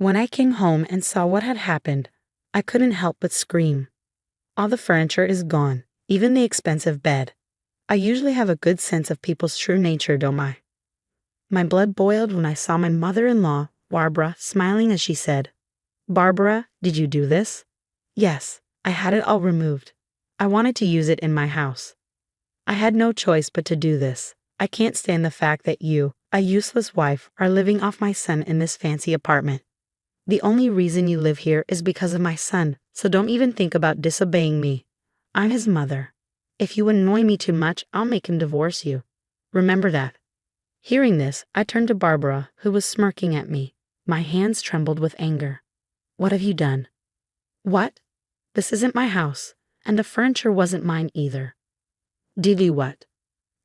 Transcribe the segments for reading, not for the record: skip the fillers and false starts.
When I came home and saw what had happened, I couldn't help but scream. All the furniture is gone, even the expensive bed. I usually have a good sense of people's true nature, don't I? My blood boiled when I saw my mother-in-law, Barbara, smiling as she said, "Barbara, did you do this?" "Yes, I had it all removed. I wanted to use it in my house. I had no choice but to do this. I can't stand the fact that you, a useless wife, are living off my son in this fancy apartment. The only reason you live here is because of my son, so don't even think about disobeying me. I'm his mother. If you annoy me too much, I'll make him divorce you. Remember that." Hearing this, I turned to Barbara, who was smirking at me. My hands trembled with anger. "What have you done?" "What? This isn't my house, and the furniture wasn't mine either." "Did you what?"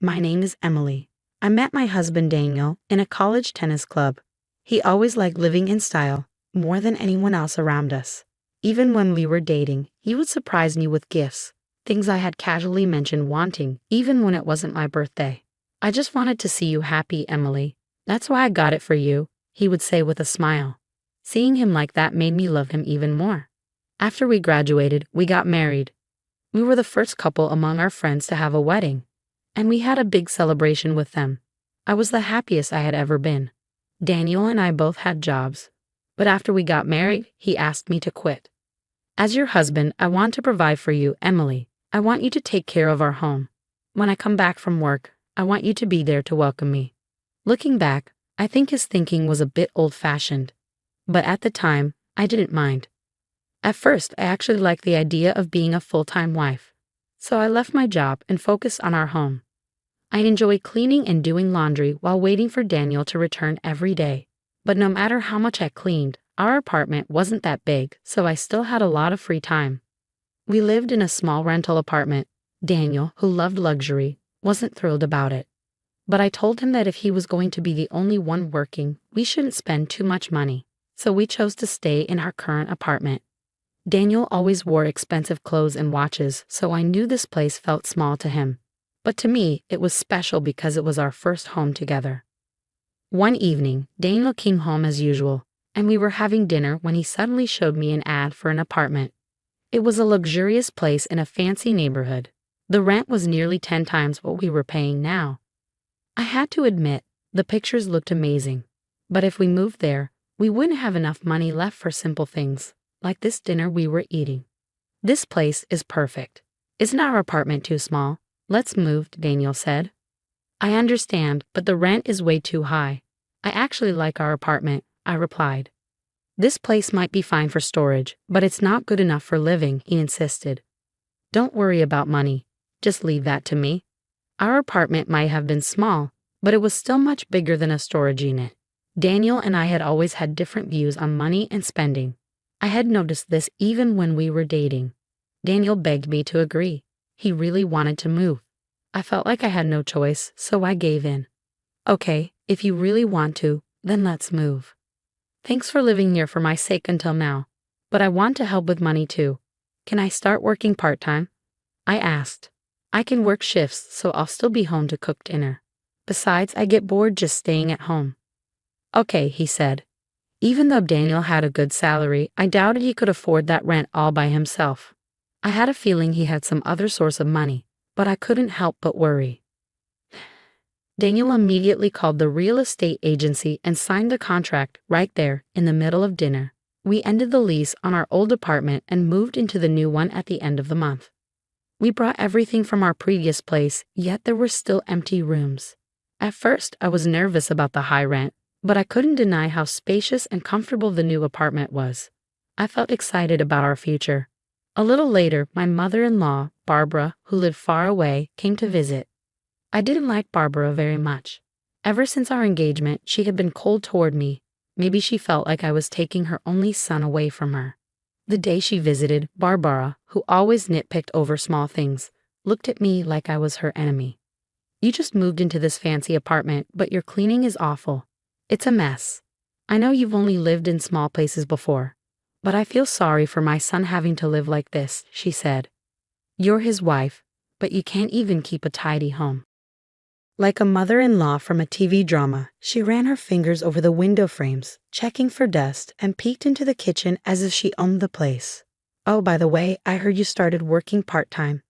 "My name is Emily. I met my husband Daniel in a college tennis club. He always liked living in style, more than anyone else around us. Even when we were dating, he would surprise me with gifts, things I had casually mentioned wanting, even when it wasn't my birthday. "I just wanted to see you happy, Emily. That's why I got it for you," he would say with a smile. Seeing him like that made me love him even more. After we graduated, we got married. We were the first couple among our friends to have a wedding, and we had a big celebration with them. I was the happiest I had ever been. Daniel and I both had jobs, but after we got married, he asked me to quit. "As your husband, I want to provide for you, Emily. I want you to take care of our home. When I come back from work, I want you to be there to welcome me." Looking back, I think his thinking was a bit old-fashioned, but at the time, I didn't mind. At first, I actually liked the idea of being a full-time wife, so I left my job and focused on our home. I enjoyed cleaning and doing laundry while waiting for Daniel to return every day, but no matter how much I cleaned, our apartment wasn't that big, so I still had a lot of free time. We lived in a small rental apartment. Daniel, who loved luxury, wasn't thrilled about it, but I told him that if he was going to be the only one working, we shouldn't spend too much money, so we chose to stay in our current apartment. Daniel always wore expensive clothes and watches, so I knew this place felt small to him. But to me, it was special because it was our first home together. One evening, Daniel came home as usual, and we were having dinner when he suddenly showed me an ad for an apartment. It was a luxurious place in a fancy neighborhood. The rent was nearly 10 times what we were paying now. I had to admit, the pictures looked amazing, but if we moved there, we wouldn't have enough money left for simple things, like this dinner we were eating. "This place is perfect. Isn't our apartment too small? Let's move," Daniel said. "I understand, but the rent is way too high. I actually like our apartment," I replied. "This place might be fine for storage, but it's not good enough for living," he insisted. "Don't worry about money. Just leave that to me." Our apartment might have been small, but it was still much bigger than a storage unit. Daniel and I had always had different views on money and spending. I had noticed this even when we were dating. Daniel begged me to agree. He really wanted to move. I felt like I had no choice, so I gave in. "Okay, if you really want to, then let's move. Thanks for living here for my sake until now, but I want to help with money too. Can I start working part-time?" I asked. "I can work shifts, so I'll still be home to cook dinner. Besides, I get bored just staying at home." "Okay," he said. Even though Daniel had a good salary, I doubted he could afford that rent all by himself. I had a feeling he had some other source of money, but I couldn't help but worry. Daniel immediately called the real estate agency and signed the contract right there in the middle of dinner. We ended the lease on our old apartment and moved into the new one at the end of the month. We brought everything from our previous place, yet there were still empty rooms. At first, I was nervous about the high rent, but I couldn't deny how spacious and comfortable the new apartment was. I felt excited about our future. A little later, my mother-in-law, Barbara, who lived far away, came to visit. I didn't like Barbara very much. Ever since our engagement, she had been cold toward me. Maybe she felt like I was taking her only son away from her. The day she visited, Barbara, who always nitpicked over small things, looked at me like I was her enemy. "You just moved into this fancy apartment, but your cleaning is awful. It's a mess. I know you've only lived in small places before, but I feel sorry for my son having to live like this," she said. "You're his wife, but you can't even keep a tidy home." Like a mother-in-law from a TV drama, she ran her fingers over the window frames, checking for dust, and peeked into the kitchen as if she owned the place. "Oh, by the way, I heard you started working part-time."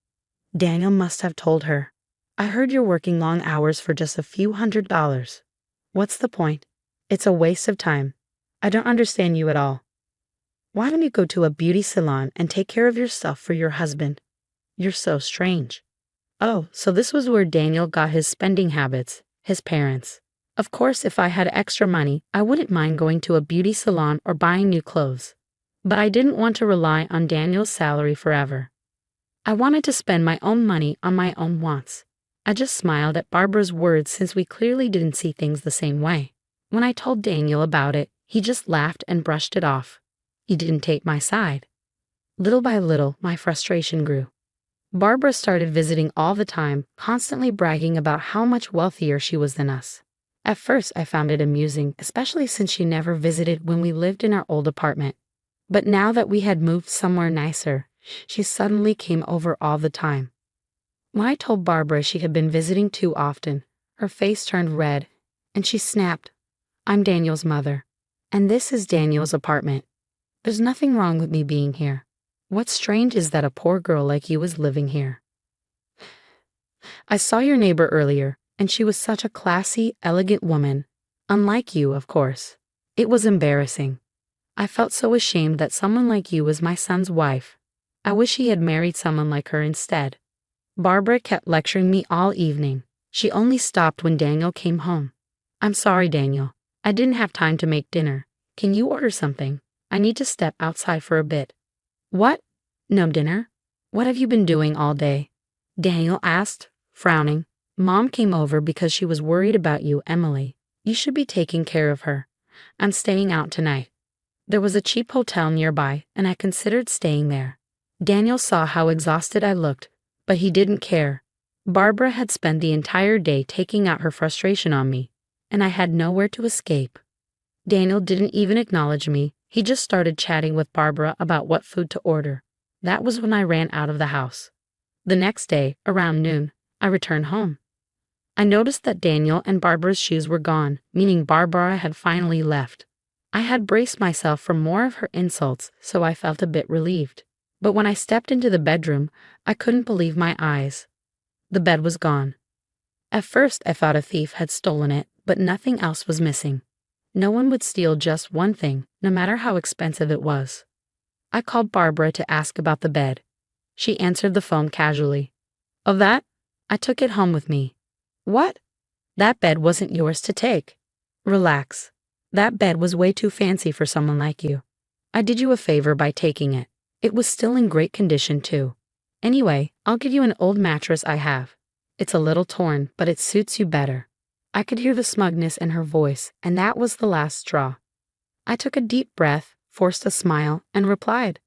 Daniel must have told her. "I heard you're working long hours for just a few $100s. What's the point? It's a waste of time. I don't understand you at all. Why don't you go to a beauty salon and take care of yourself for your husband? You're so strange." Oh, so this was where Daniel got his spending habits, his parents. Of course, if I had extra money, I wouldn't mind going to a beauty salon or buying new clothes. But I didn't want to rely on Daniel's salary forever. I wanted to spend my own money on my own wants. I just smiled at Barbara's words since we clearly didn't see things the same way. When I told Daniel about it, he just laughed and brushed it off. He didn't take my side. Little by little, my frustration grew. Barbara started visiting all the time, constantly bragging about how much wealthier she was than us. At first, I found it amusing, especially since she never visited when we lived in our old apartment. But now that we had moved somewhere nicer, she suddenly came over all the time. When I told Barbara she had been visiting too often, her face turned red, and she snapped, "I'm Daniel's mother, and this is Daniel's apartment. There's nothing wrong with me being here. What's strange is that a poor girl like you is living here. I saw your neighbor earlier, and she was such a classy, elegant woman. Unlike you, of course. It was embarrassing. I felt so ashamed that someone like you was my son's wife. I wish he had married someone like her instead." Barbara kept lecturing me all evening. She only stopped when Daniel came home. "I'm sorry, Daniel. I didn't have time to make dinner. Can you order something? I need to step outside for a bit." "What? No dinner? What have you been doing all day?" Daniel asked, frowning. "Mom came over because she was worried about you, Emily. You should be taking care of her. I'm staying out tonight." There was a cheap hotel nearby, and I considered staying there. Daniel saw how exhausted I looked, but he didn't care. Barbara had spent the entire day taking out her frustration on me, and I had nowhere to escape. Daniel didn't even acknowledge me. He just started chatting with Barbara about what food to order. That was when I ran out of the house. The next day, around noon, I returned home. I noticed that Daniel and Barbara's shoes were gone, meaning Barbara had finally left. I had braced myself for more of her insults, so I felt a bit relieved. But when I stepped into the bedroom, I couldn't believe my eyes. The bed was gone. At first, I thought a thief had stolen it, but nothing else was missing. No one would steal just one thing, no matter how expensive it was. I called Barbara to ask about the bed. She answered the phone casually. "Of that? I took it home with me." "What? That bed wasn't yours to take." "Relax. That bed was way too fancy for someone like you. I did you a favor by taking it. It was still in great condition, too. Anyway, I'll give you an old mattress I have. It's a little torn, but it suits you better." I could hear the smugness in her voice, and that was the last straw. I took a deep breath, forced a smile, and replied,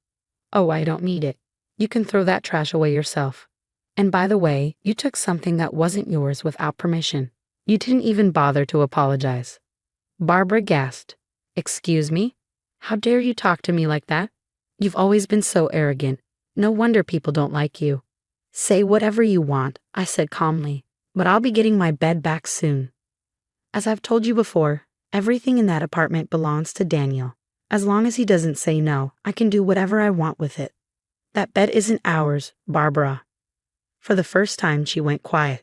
"Oh, I don't need it. You can throw that trash away yourself. And by the way, you took something that wasn't yours without permission. You didn't even bother to apologize." Barbara gasped. "Excuse me? How dare you talk to me like that? You've always been so arrogant. No wonder people don't like you." "Say whatever you want," I said calmly, "but I'll be getting my bed back soon. As I've told you before, everything in that apartment belongs to Daniel. As long as he doesn't say no, I can do whatever I want with it." "That bed isn't ours, Barbara." For the first time, she went quiet.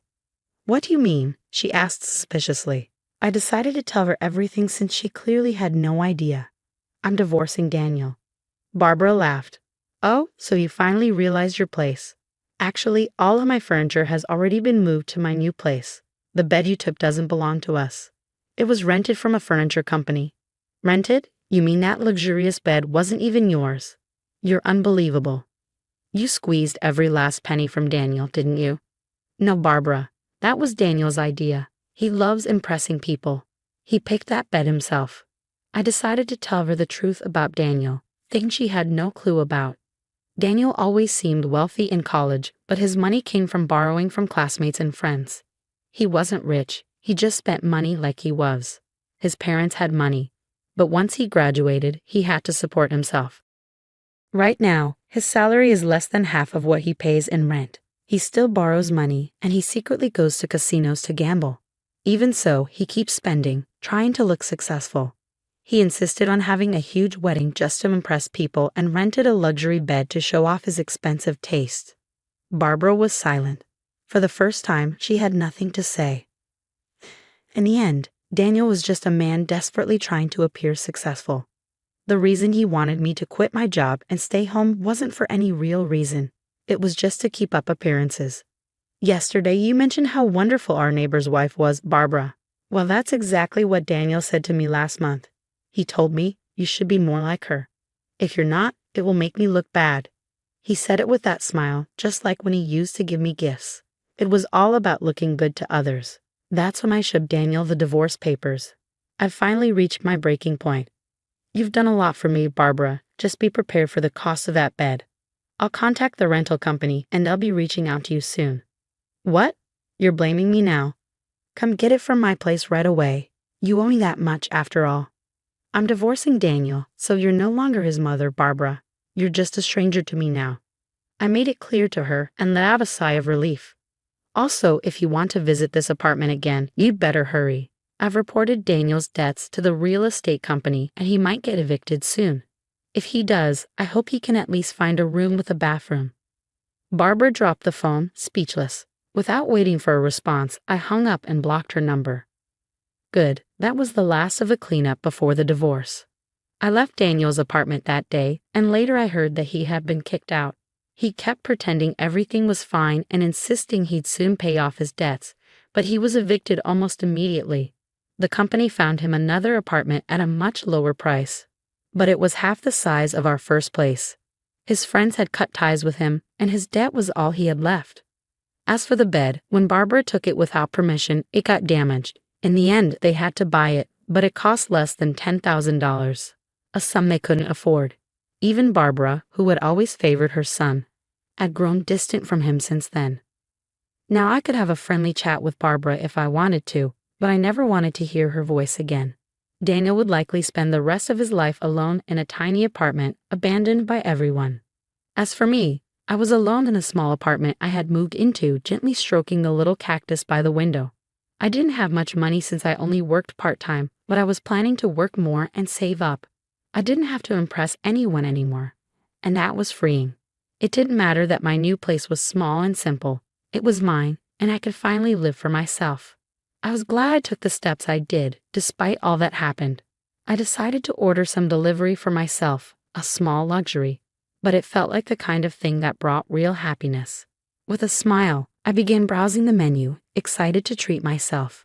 "What do you mean?" she asked suspiciously. I decided to tell her everything since she clearly had no idea. "I'm divorcing Daniel." Barbara laughed. "Oh, so you finally realized your place. Actually, all of my furniture has already been moved to my new place. The bed you took doesn't belong to us. It was rented from a furniture company." "Rented? You mean that luxurious bed wasn't even yours? You're unbelievable. You squeezed every last penny from Daniel, didn't you?" "No, Barbara. That was Daniel's idea. He loves impressing people. He picked that bed himself." I decided to tell her the truth about Daniel, things she had no clue about. Daniel always seemed wealthy in college, but his money came from borrowing from classmates and friends. He wasn't rich, he just spent money like he was. His parents had money, but once he graduated, he had to support himself. Right now, his salary is less than half of what he pays in rent. He still borrows money, and he secretly goes to casinos to gamble. Even so, he keeps spending, trying to look successful. He insisted on having a huge wedding just to impress people and rented a luxury bed to show off his expensive taste. Barbara was silent. For the first time, she had nothing to say. In the end, Daniel was just a man desperately trying to appear successful. The reason he wanted me to quit my job and stay home wasn't for any real reason. It was just to keep up appearances. Yesterday, you mentioned how wonderful our neighbor's wife was, Barbara. Well, that's exactly what Daniel said to me last month. He told me, you should be more like her. If you're not, it will make me look bad. He said it with that smile, just like when he used to give me gifts. It was all about looking good to others. That's when I showed Daniel the divorce papers. I've finally reached my breaking point. You've done a lot for me, Barbara. Just be prepared for the cost of that bed. I'll contact the rental company, and they'll be reaching out to you soon. What? You're blaming me now? Come get it from my place right away. You owe me that much, after all. I'm divorcing Daniel, so you're no longer his mother, Barbara. You're just a stranger to me now. I made it clear to her and let out a sigh of relief. Also, if you want to visit this apartment again, you'd better hurry. I've reported Daniel's debts to the real estate company, and he might get evicted soon. If he does, I hope he can at least find a room with a bathroom. Barbara dropped the phone, speechless. Without waiting for a response, I hung up and blocked her number. Good, that was the last of the cleanup before the divorce. I left Daniel's apartment that day, and later I heard that he had been kicked out. He kept pretending everything was fine and insisting he'd soon pay off his debts, but he was evicted almost immediately. The company found him another apartment at a much lower price, but it was half the size of our first place. His friends had cut ties with him, and his debt was all he had left. As for the bed, when Barbara took it without permission, it got damaged. In the end, they had to buy it, but it cost less than $10,000, a sum they couldn't afford. Even Barbara, who had always favored her son, had grown distant from him since then. Now I could have a friendly chat with Barbara if I wanted to, but I never wanted to hear her voice again. Daniel would likely spend the rest of his life alone in a tiny apartment, abandoned by everyone. As for me, I was alone in a small apartment I had moved into, gently stroking the little cactus by the window. I didn't have much money since I only worked part-time, but I was planning to work more and save up. I didn't have to impress anyone anymore, and that was freeing. It didn't matter that my new place was small and simple. It was mine, and I could finally live for myself. I was glad I took the steps I did, despite all that happened. I decided to order some delivery for myself, a small luxury, but it felt like the kind of thing that brought real happiness. With a smile, I began browsing the menu, excited to treat myself.